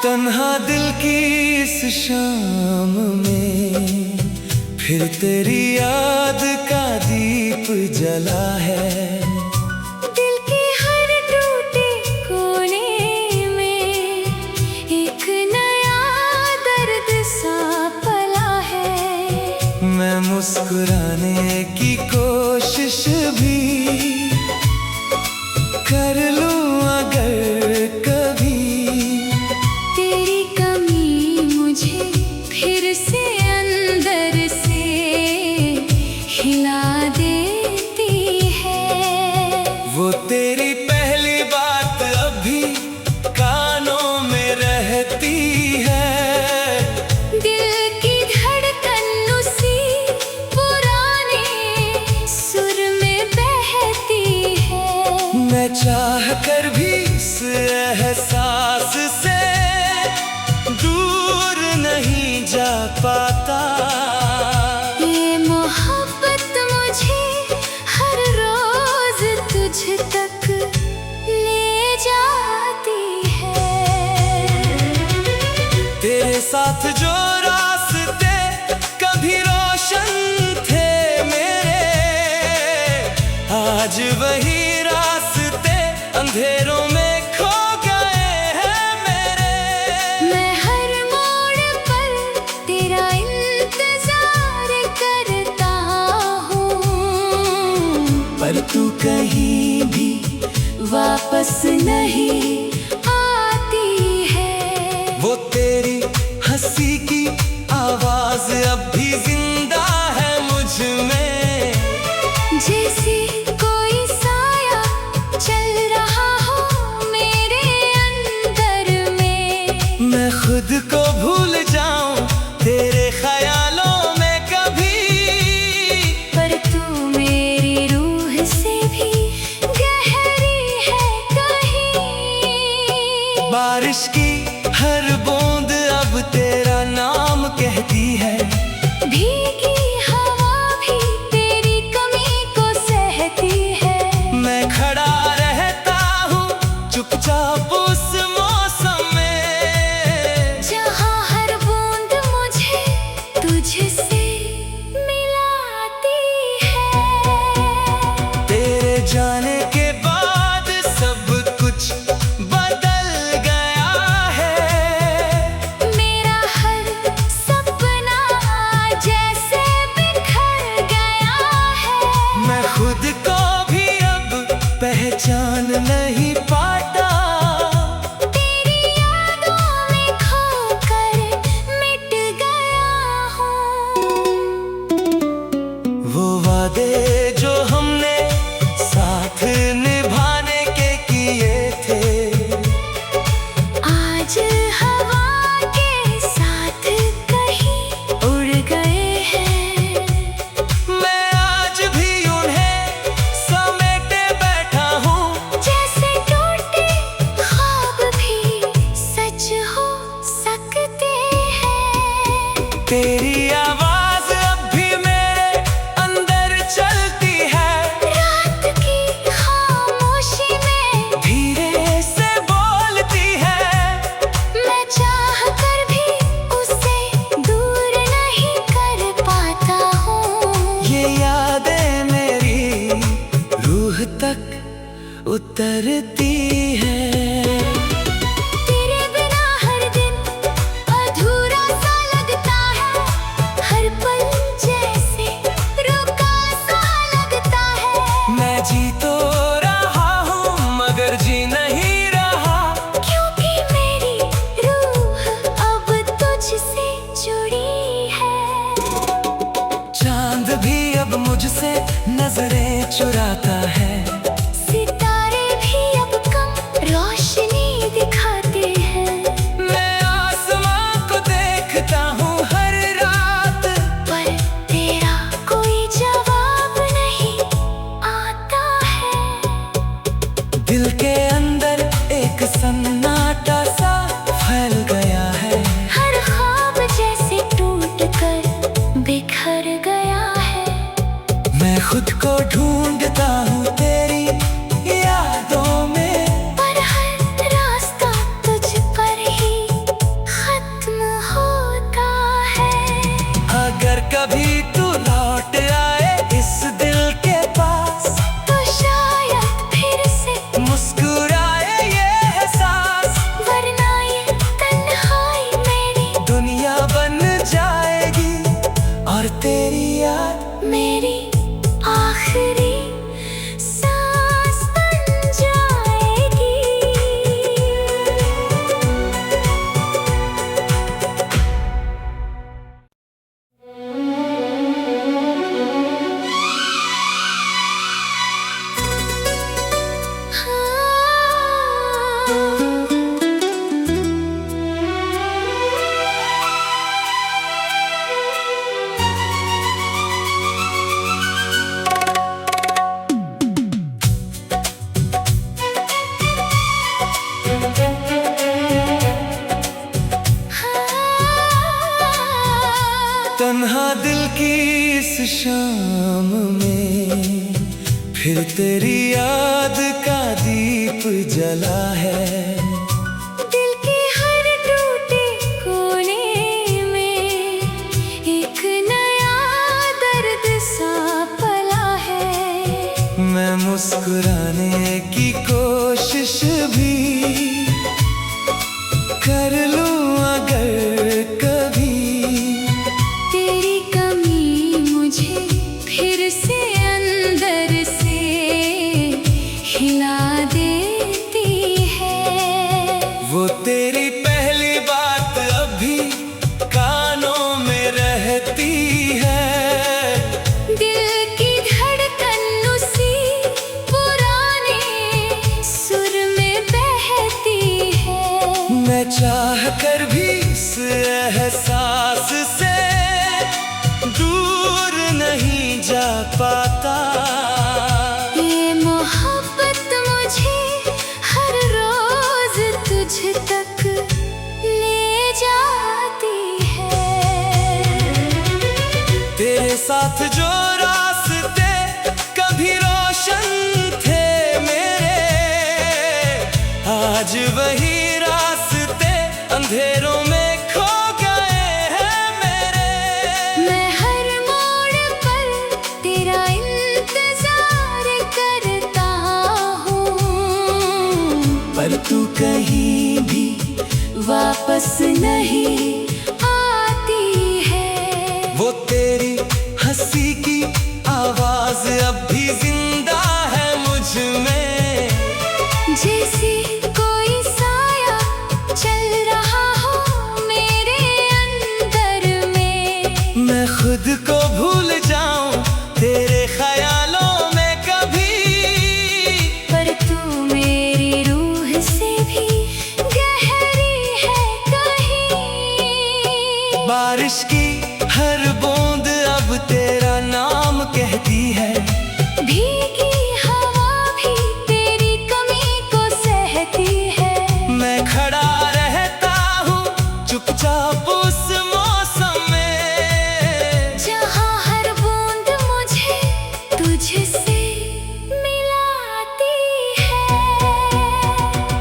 तन्हा दिल की इस शाम में फिर तेरी याद का दीप जला है। दिल के हर टूटे कोने में एक नया दर्द सा पला है। मैं मुस्कुराने की कोशिश भी कर लूं अगर कभी, तेरी कमी मुझे फिर से अंदर से हिला देती है। वो तेरी पहली बात अभी कानों में रहती है। दिल की धड़कन उसी पुराने सुर में बहती है। मैं चाह कर भी इस एहसास से दूर नहीं जा पाता। ये मोहब्बत मुझे हर रोज तुझ तक ले जाती है। तेरे साथ जो रास्ते कभी रोशन थे मेरे, आज वही रास्ते अंधेरों में खो गए हैं मेरे। मैं हर मोड़ पर तेरा इंतजार करता हूँ, पर तू कहीं भी वापस नहीं आती है। वो तेरी हंसी की आवाज अब भी जिंदा है मुझ में। जैसे कोई साया चल रहा हो मेरे अंदर में। मैं खुद को भूल जाऊं तेरे ख्यालों में कभी, पर तू मेरी रूह से भी गहरी है कहीं। बारिश की हर बूंद अब तेरा नाम कहती है। भीगी हवा भी तेरी कमी को सहती है। मैं खड़ा रहता हूँ चुपचाप उस मौसम में, जहाँ हर बूंद मुझे तुझसे मिलाती है। तेरे जाने के बाद सब कुछ बदल गया है। मेरा हर सपना जैसे बिखर गया है। मैं खुद को भी अब पहचान नहीं पाता। तेरी यादों में खोकर मिट गया हूँ। वो वादे जो हमने साथ निभाने के किए थे, आज हवा के साथ कहीं उड़ गए हैं। मैं आज भी उन्हें समेटे बैठा हूँ। जैसे टूटे ख्वाब भी सच हो सकते हैं। तेरी आवाज अब भी मेरे अंदर चलती है। रात की खामोशी में धीरे से बोलती है। मैं चाह कर भी उसे दूर नहीं कर पाता हूँ। ये यादें मेरी रूह तक उतरती है। तेरे बिना हर दिन अधूरा सा लगता है। हर पल जैसे रुका सा लगता है। मैं जी तो रहा हूँ मगर जी नहीं रहा, क्योंकि मेरी रूह अब तुझसे जुड़ी है। चांद भी अब मुझसे नजरें चुराता है। सितारे भी अब दिल की इस शाम में फिर तेरी याद का दीप जला है। दिल के हर टूटे कोने में एक नया दर्द सा पला है। मैं मुस्कुराने की कोशिश भी कर लूं अगर कभी, तेरी कमी मुझे फिर से अंदर से हिला देती है। वो तेरी पहली बात अभी कानों में रहती है। दिल की धड़कन उसी पुराने सुर में बहती है। मैं चाह कर भी इस एहसास से दूर नहीं जा पाता। ये मोहब्बत मुझे हर रोज तुझ तक ले जाती है। तेरे साथ जो रास्ते कभी रोशन थे मेरे, आज वही रास्ते अंधेरों में खो गए हैं मेरे। मैं हर मोड़ पर तेरा इंतजार करता हूँ, पर तू कहीं भी वापस नहीं आती है। वो तेरी हंसी की आवाज अब भी जिंदा है मुझ में। जैसे कोई साया चल रहा हो मेरे अंदर में। मैं खुद को भूल जाऊं तेरे ख्यालों में कभी, पर तू मेरी रूह से भी गहरी है कहीं। बारिश की हर बूंद अब तेरा नाम कहती है। भीगी हवा भी तेरी कमी को सहती है। मैं खड़ा रहता हूँ चुपचाप उस मौसम में, जहाँ हर बूंद मुझे तुझसे मिलाती है।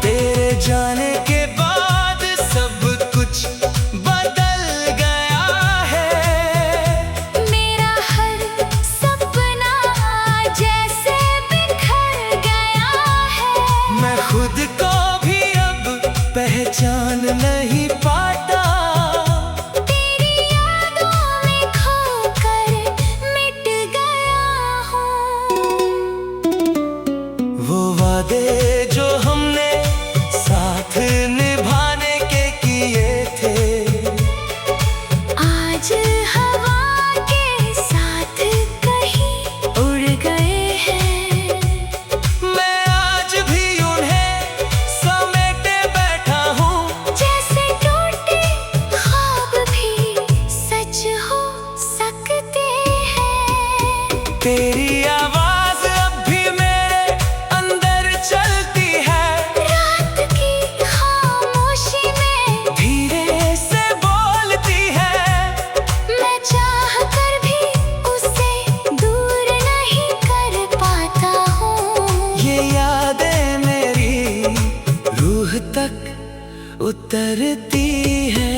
तेरे जाने के बाद सब कुछ बदल गया है। मेरा हर सपना जैसे बिखर गया है। मैं खुद को भी अब पहचान नहीं पाता। तेरी यादों में खोकर मिट गया हूँ। वो वादे जो हमने साथ निभाने के किए थे, आज हवा के साथ कहीं उड़ गए हैं। मैं आज भी उन्हें समेटे बैठा हूँ। जैसे टूटे ख्वाब भी सच हो सकते हैं। तेरी आवाज अब भी मेरे अंदर चलती है। रात की खामोशी में धीरे से बोलती है। मैं चाह कर भी उसे दूर नहीं कर पाता हूँ। ये यादें मेरी रूह तक उतरती है।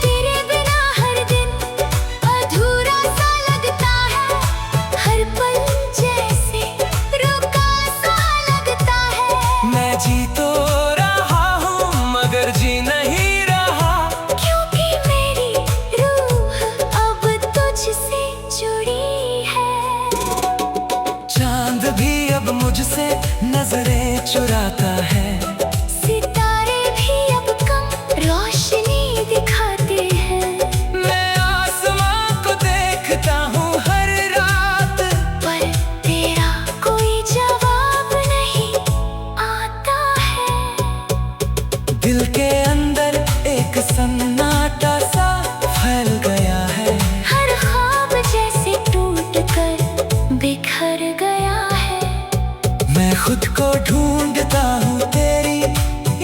तेरे बिना हर दिन अधूरा सा लगता है। हर पल जैसे रुका सा लगता है। मैं जी तो रहा हूँ मगर जी नहीं रहा। क्योंकि मेरी रूह अब तुझसे जुड़ी है। चांद भी अब मुझसे नजरें चुराता है। सितारे भी अब कम रोशनी दिखाते हैं। मैं आसमां को देखता हूँ हर रात, पर तेरा कोई जवाब नहीं आता है। दिल के अंदर एक सन्नाटा सा फैल गया है। हर ख्वाब जैसे टूट कर बिखर गया है। मैं खुद को ढूंढता हूँ तेरी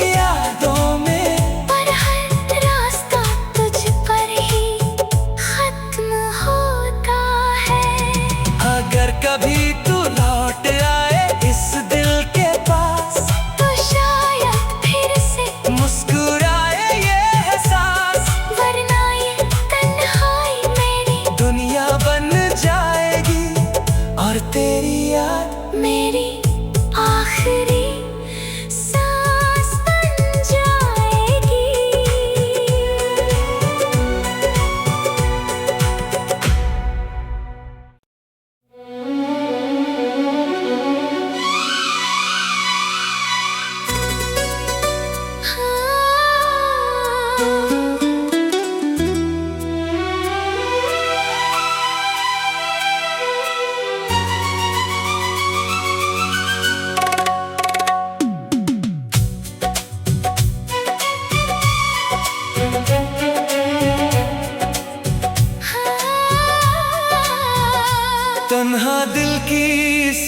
यादों में। पर हर रास्ता तुझ पर ही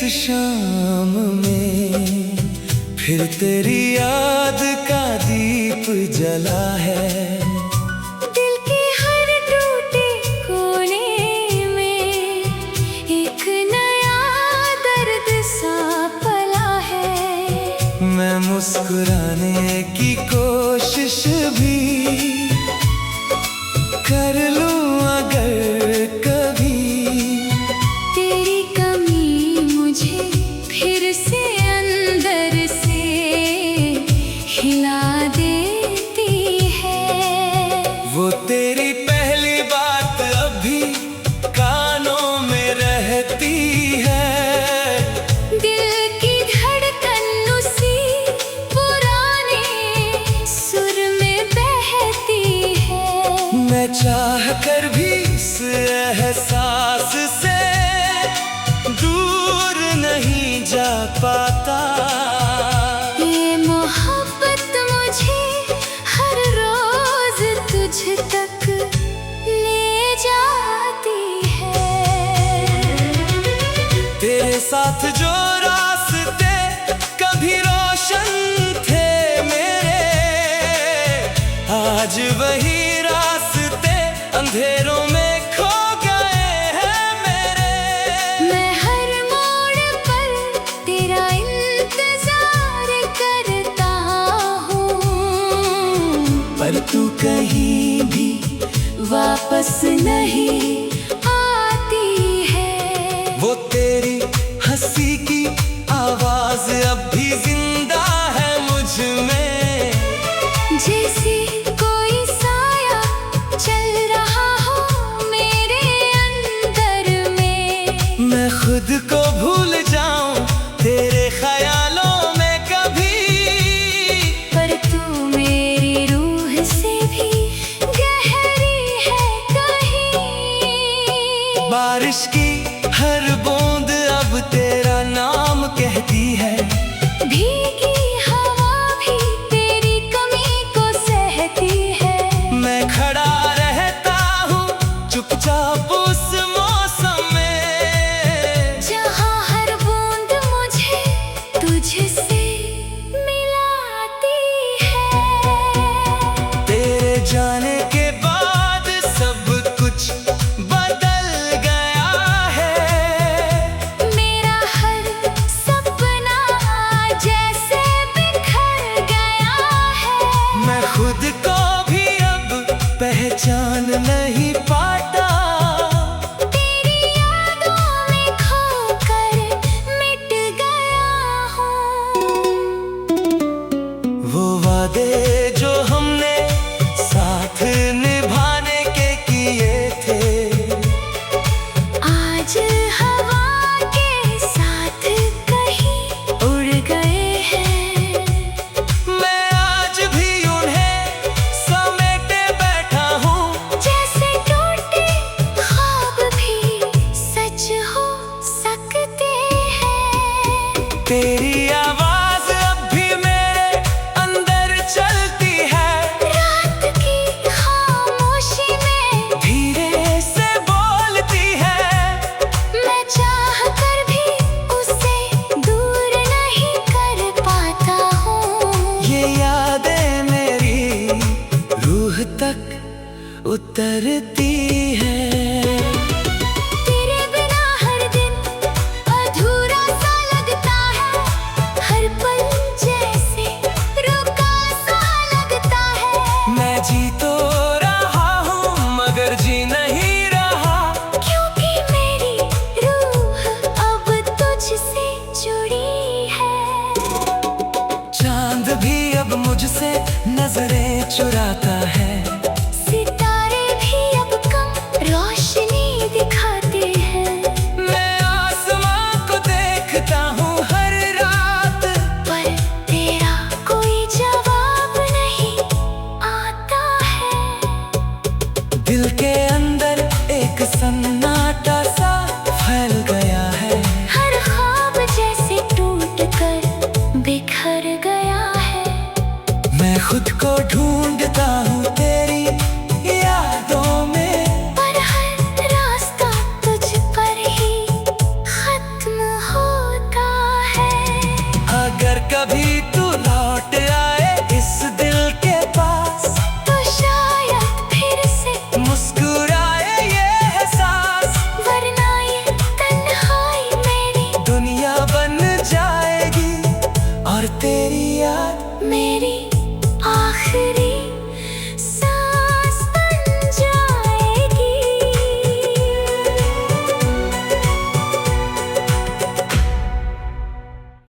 शाम में फिर तेरी याद का दीप जला है। दिल के हर टूटे कोने में एक नया दर्द सा पला है। मैं मुस्कुराने की कोशिश भी कर लूं अगर कभी, तेरी कमी मुझे फिर से अंदर से हिला देती है। वो तेरी पहली बात अभी कानों में रहती है। दिल की धड़कन उसी पुराने सुर में बहती है। मैं चाह कर भी इस एहसास से दूर नहीं जा पाता। ये मोहब्बत मुझे हर रोज तुझ तक ले जाती है। तेरे साथ जो रास्ते कभी रोशन थे मेरे, आज वही रास्ते अंधेरों में खो गए हैं मेरे। मैं हर मोड़ पर तेरा इंतजार करता हूँ, पर तू कहीं भी वापस नहीं आती है। वो तेरी हंसी की आवाज अब भी जिंदा है मुझ में। जैसे कोई साया चल रहा हो मेरे अंदर में। मैं खुद को भूल जाऊं तेरे ख्यालों में कभी, पर तू मेरी रूह से भी गहरी है कहीं। बारिश की हर बूंद अब तेरा नाम कहती है। भीगी हवा भी तेरी कमी को सहती है। मैं खड़ा रहता हूँ चुपचाप उस मौसम में, जहाँ हर बूंद मुझे तुझसे मिलाती है। तेरे जाने के बाद सब कुछ बदल गया है। मेरा हर सपना जैसे बिखर गया है। मैं खुद को भी अब पहचान नहीं पाता। तेरी यादों में खोकर मिट गया हूँ। वो वादे जो हमने साथ निभाने के किए थे, आज हवा के साथ कहीं उड़ गए हैं। मैं आज भी उन्हें समेटे बैठा हूँ। जैसे टूटे ख्वाब भी सच हो सकते हैं। तेरी आवाज अब भी मेरे अंदर चलती है। रात की खामोशी में धीरे से बोलती है। मैं चाह कर भी उसे दूर नहीं कर पाता हूँ। ये यादें मेरी रूह तक उतरती है। तेरे बिना हर दिन अधूरा सा लगता है। हर पल जैसे रुका सा लगता है। मैं जी तो रहा हूँ मगर जी नहीं रहा। क्योंकि मेरी रूह अब तुझसे जुड़ी है। चांद भी अब मुझसे नजरें चुराता है। सितारे भी अब कम रोशनी दिखाते हैं। मैं आसमां को देखता हूँ हर रात, पर तेरा कोई जवाब नहीं आता है। दिल के अंदर एक सन्नाटा सा फैल गया है। हर ख्वाब जैसे टूट कर बिखर गया है। मैं खुद को ढूंढता हूँ तेरे